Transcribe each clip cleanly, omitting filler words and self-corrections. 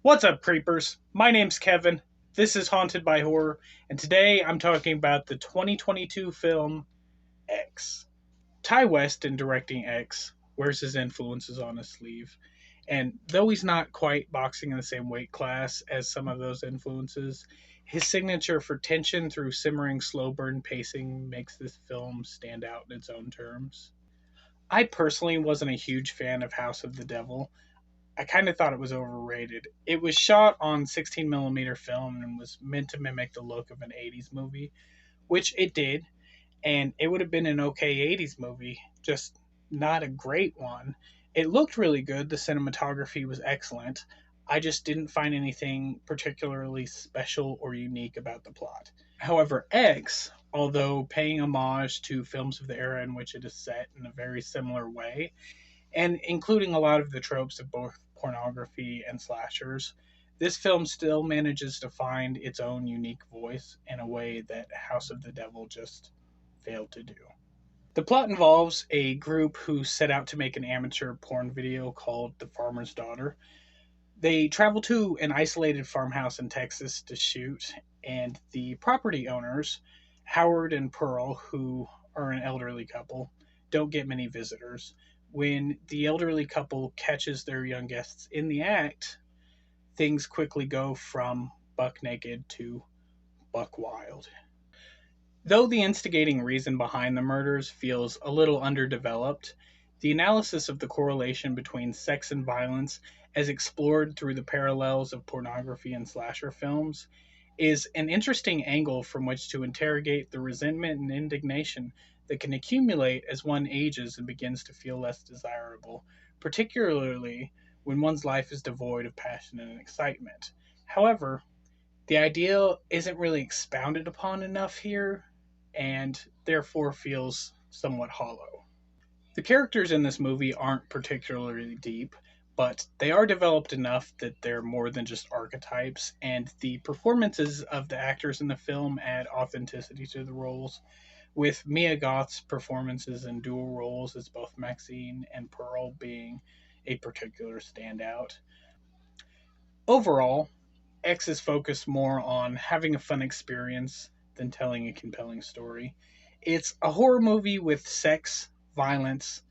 What's up, creepers? My name's Kevin. This is Haunted by Horror, and today I'm talking about the 2022 film X. Ty West, in directing X, wears his influences on his sleeve, and though he's not quite boxing in the same weight class as some of those influences, his signature for tension through simmering slow burn pacing makes this film stand out in its own terms. I personally wasn't a huge fan of House of the Devil. I kind of thought it was overrated. It was shot on 16 millimeter film and was meant to mimic the look of an 80s movie, which it did, and it would have been an okay 80s movie, just not a great one. It looked really good, the cinematography was excellent. I just didn't find anything particularly special or unique about the plot. However, X, although paying homage to films of the era in which it is set in a very similar way, and including a lot of the tropes of both pornography and slashers, this film still manages to find its own unique voice in a way that House of the Devil just failed to do. The plot involves a group who set out to make an amateur porn video called The Farmer's Daughter. They travel to an isolated farmhouse in Texas to shoot, and the property owners, Howard and Pearl, who are an elderly couple, don't get many visitors. When the elderly couple catches their young guests in the act, things quickly go from buck naked to buck wild. Though the instigating reason behind the murders feels a little underdeveloped, the analysis of the correlation between sex and violence, as explored through the parallels of pornography and slasher films, is an interesting angle from which to interrogate the resentment and indignation that can accumulate as one ages and begins to feel less desirable, particularly when one's life is devoid of passion and excitement. However, the idea isn't really expounded upon enough here, and therefore feels somewhat hollow. The characters in this movie aren't particularly deep, but they are developed enough that they're more than just archetypes, and the performances of the actors in the film add authenticity to the roles, with Mia Goth's performances in dual roles as both Maxine and Pearl being a particular standout. Overall, X is focused more on having a fun experience than telling a compelling story. It's a horror movie with sex, violence,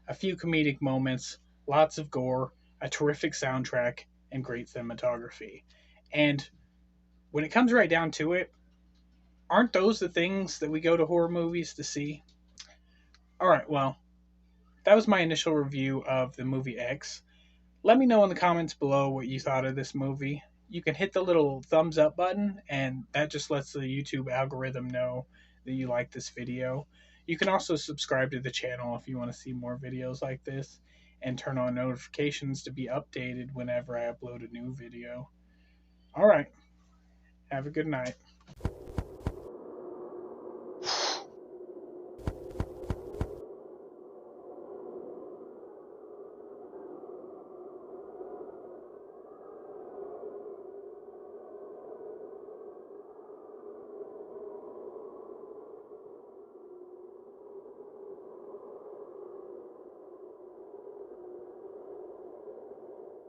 a few comedic moments, lots of gore, a terrific soundtrack, and great cinematography. And when it comes right down to it, aren't those the things that we go to horror movies to see? Alright, well, that was my initial review of the movie X. Let me know in the comments below what you thought of this movie. You can hit the little thumbs up button, and that just lets the YouTube algorithm know that you like this video. You can also subscribe to the channel if you want to see more videos like this, and turn on notifications to be updated whenever I upload a new video. Alright, have a good night.